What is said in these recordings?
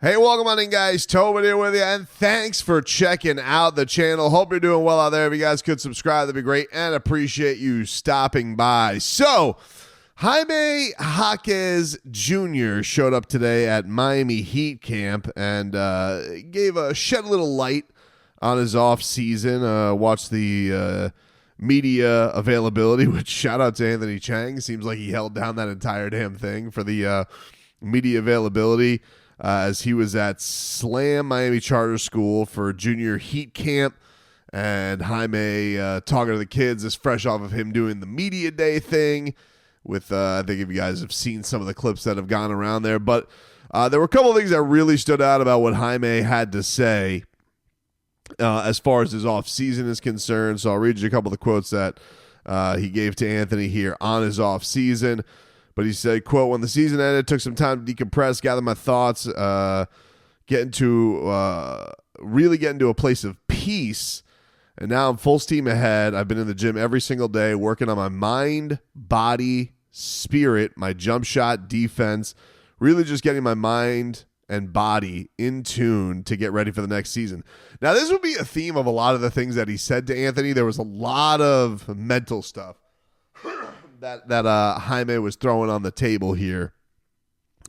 Hey, welcome on in, guys. Tobin here with you, and thanks for checking out the channel. Hope you're doing well out there. If you guys could subscribe, that'd be great, and appreciate you stopping by. So, Jaime Jaquez Jr. showed up today at Miami Heat camp and shed a little light on his offseason. Watched the media availability, which shout out to Anthony Chang. Seems like he held down that entire damn thing for the media availability. As he was at Slam Miami Charter School for junior Heat camp, and Jaime talking to the kids is fresh off of him doing the media day thing with, I think if you guys have seen some of the clips that have gone around there, but there were a couple of things that really stood out about what Jaime had to say as far as his offseason is concerned. So I'll read you a couple of the quotes that he gave to Anthony here on his offseason. But he said, quote, "When the season ended, took some time to decompress, gather my thoughts, really get into a place of peace. And now I'm full steam ahead. I've been in the gym every single day, working on my mind, body, spirit, my jump shot, defense, really just getting my mind and body in tune to get ready for the next season." Now, this would be a theme of a lot of the things that he said to Anthony. There was a lot of mental stuff that Jaime was throwing on the table here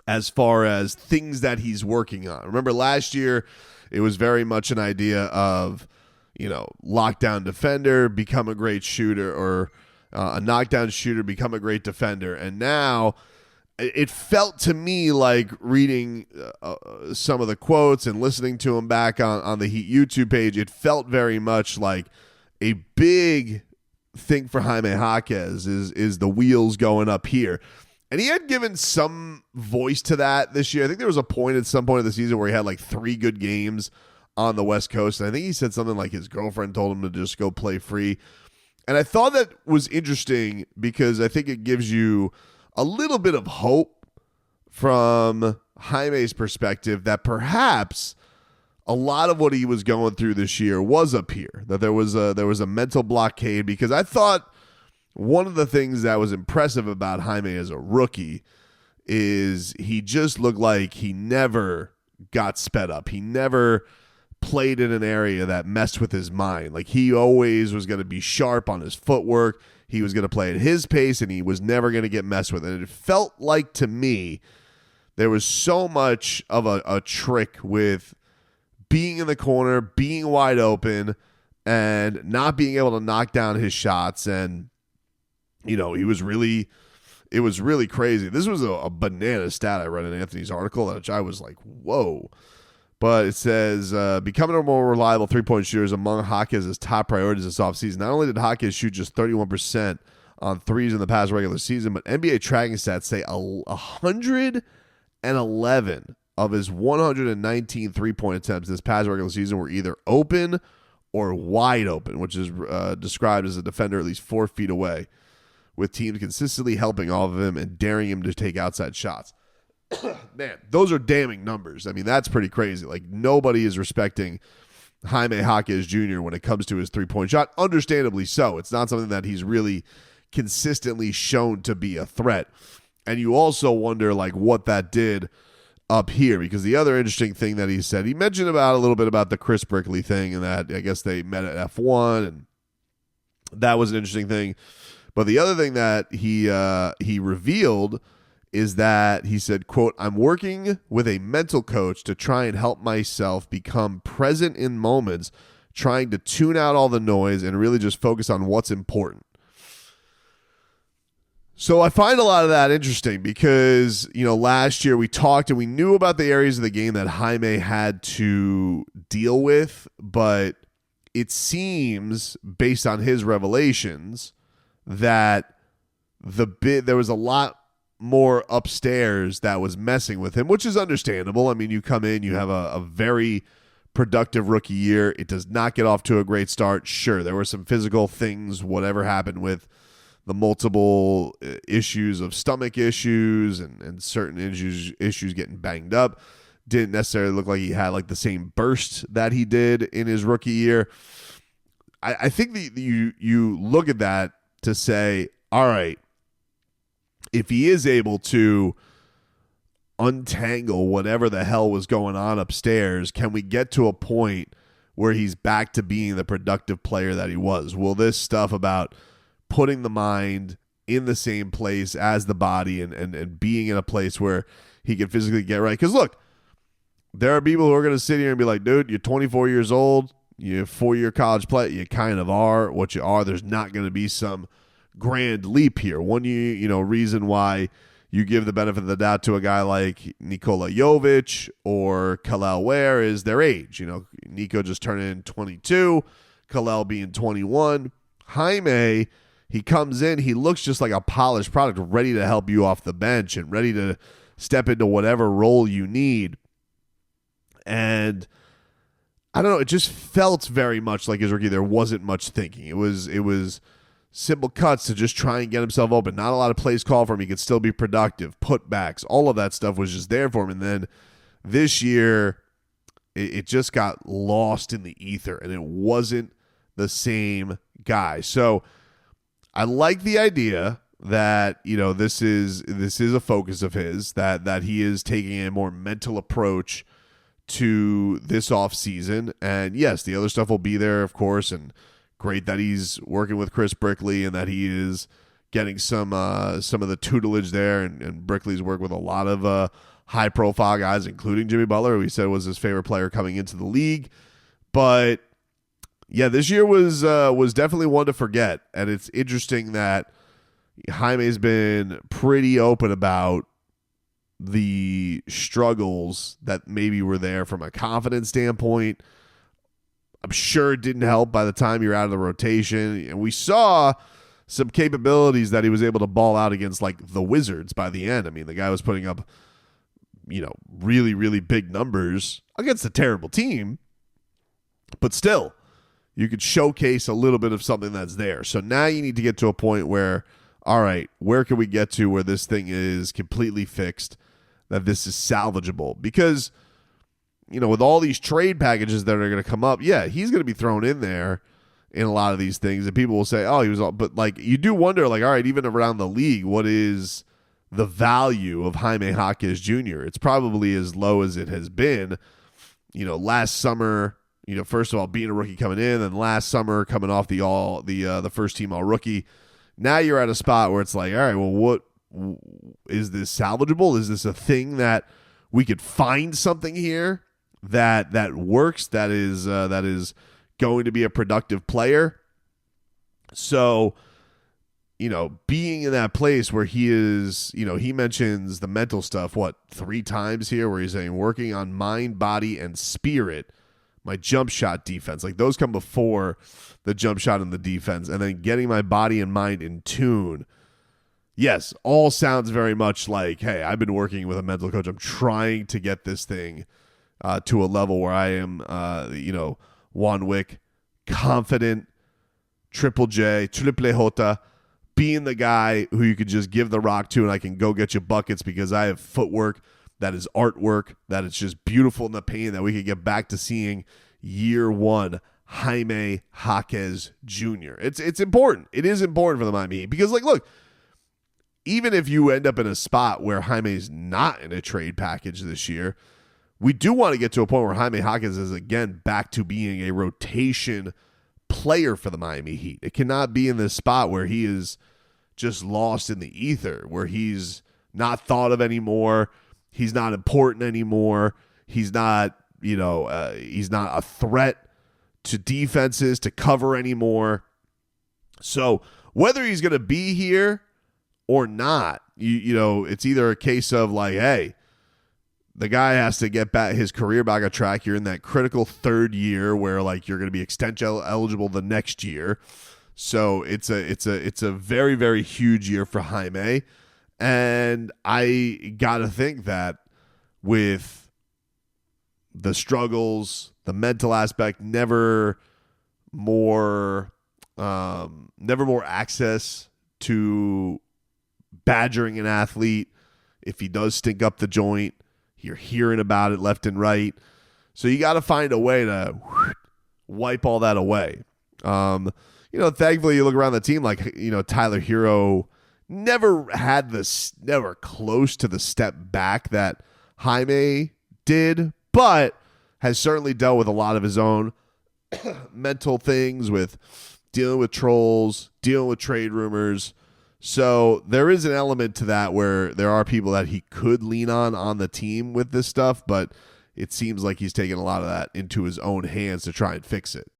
as far as things that he's working on. Remember last year, it was very much an idea of, lockdown defender, become a great shooter, or a knockdown shooter, become a great defender. And now it felt to me like reading some of the quotes and listening to him back on the Heat YouTube page, it felt very much like a big thing for Jaime Jaquez is the wheels going up here. And he had given some voice to that this year. I think there was a point at some point of the season where he had like 3 good games on the West Coast. And I think he said something like his girlfriend told him to just go play free. And I thought that was interesting because I think it gives you a little bit of hope from Jaime's perspective that perhaps a lot of what he was going through this year was up here, that there was a mental blockade, because I thought one of the things that was impressive about Jaime as a rookie is he just looked like he never got sped up. He never played in an area that messed with his mind. Like, he always was going to be sharp on his footwork. He was going to play at his pace, and he was never going to get messed with. And it felt like, to me, there was so much of a trick with being in the corner, being wide open, and not being able to knock down his shots. And, it was really crazy. This was a banana stat I read in Anthony's article, which I was like, whoa. But it says, becoming a more reliable three-point shooter is among Jaquez's top priorities this offseason. Not only did Jaquez shoot just 31% on threes in the past regular season, but NBA tracking stats say 111 of his 119 three-point attempts this past regular season were either open or wide open, which is described as a defender at least 4 feet away, with teams consistently helping off of him and daring him to take outside shots. Man, those are damning numbers. I mean, that's pretty crazy. Like, nobody is respecting Jaime Jaquez Jr. when it comes to his three-point shot. Understandably so. It's not something that he's really consistently shown to be a threat. And you also wonder, like, what that did up here, because the other interesting thing that he said, he mentioned a little bit about the Chris Brickley thing, and that I guess they met at F1, and that was an interesting thing. But the other thing that he revealed is that he said, quote, "I'm working with a mental coach to try and help myself become present in moments, trying to tune out all the noise and really just focus on what's important." So I find a lot of that interesting because, last year we talked and we knew about the areas of the game that Jaime had to deal with, but it seems, based on his revelations, that there was a lot more upstairs that was messing with him, which is understandable. I mean, you come in, you have a very productive rookie year. It does not get off to a great start. Sure, there were some physical things, whatever happened with the multiple issues of stomach issues and certain issues getting banged up. Didn't necessarily look like he had like the same burst that he did in his rookie year. I think that you look at that to say, all right, if he is able to untangle whatever the hell was going on upstairs? Can we get to a point where he's back to being the productive player that he was? Will this stuff about putting the mind in the same place as the body and being in a place where he can physically get right? Because look, there are people who are going to sit here and be like, dude, you're 24 years old, you're 4-year college play, you kind of are what you are. There's not going to be some grand leap here. One reason why you give the benefit of the doubt to a guy like Nikola Jovic or Kalel Ware is their age. Nico just turning 22, Kalel being 21. Jaime, he comes in, he looks just like a polished product, ready to help you off the bench and ready to step into whatever role you need. And I don't know, it just felt very much like his rookie. There wasn't much thinking. It was simple cuts to just try and get himself open. Not a lot of plays called for him. He could still be productive. Putbacks, all of that stuff was just there for him. And then this year, it just got lost in the ether, and it wasn't the same guy. So I like the idea that this is a focus of his, that he is taking a more mental approach to this offseason. And yes, the other stuff will be there, of course, and great that he's working with Chris Brickley and that he is getting some of the tutelage there. And Brickley's worked with a lot of high-profile guys, including Jimmy Butler, who he said was his favorite player coming into the league. But yeah, this year was definitely one to forget. And it's interesting that Jaime's been pretty open about the struggles that maybe were there from a confidence standpoint. I'm sure it didn't help by the time you're out of the rotation. And we saw some capabilities that he was able to ball out against, like the Wizards by the end. I mean, the guy was putting up, really, really big numbers against a terrible team. But still, you could showcase a little bit of something that's there. So now you need to get to a point where, all right, where can we get to where this thing is completely fixed, that this is salvageable? Because with all these trade packages that are going to come up, yeah, he's going to be thrown in there in a lot of these things. And people will say, oh, he was all, but like, you do wonder, like, all right, even around the league, what is the value of Jaime Jaquez Jr.? It's probably as low as it has been, last summer, first of all, being a rookie coming in, and last summer coming off the first team all rookie. Now you're at a spot where it's like, all right, well, what is this salvageable? Is this a thing that we could find something here that works, that is going to be a productive player? So, being in that place where he is, he mentions the mental stuff, 3 times here, where he's saying working on mind, body, and spirit, my jump shot defense. Like, those come before the jump shot and the defense, and then getting my body and mind in tune. Yes, all sounds very much like, hey, I've been working with a mental coach. I'm trying to get this thing to a level where I am, Juan Wick, confident, Triple J, Triple J, being the guy who you could just give the rock to and I can go get you buckets because I have footwork that is artwork, that it's just beautiful in the paint, that we could get back to seeing year one Jaime Jaquez Jr. It's important. It is important for the Miami Heat because, like, look, even if you end up in a spot where Jaime's not in a trade package this year, we do want to get to a point where Jaime Jaquez is again back to being a rotation player for the Miami Heat. It cannot be in this spot where he is just lost in the ether, where he's not thought of anymore. He's not important anymore. He's not, he's not a threat to defenses to cover anymore. So whether he's going to be here or not, it's either a case of like, hey, the guy has to get back his career back on track. You're in that critical third year where like you're going to be extension eligible the next year. So it's a very, very huge year for Jaime. And I got to think that with the struggles, the mental aspect, never more access to badgering an athlete. If he does stink up the joint, you're hearing about it left and right. So you got to find a way to wipe all that away. Thankfully you look around the team like, Tyler Hero never close to the step back that Jaime did, but has certainly dealt with a lot of his own mental things, with dealing with trolls, dealing with trade rumors. So there is an element to that where there are people that he could lean on the team with this stuff, but it seems like he's taken a lot of that into his own hands to try and fix it.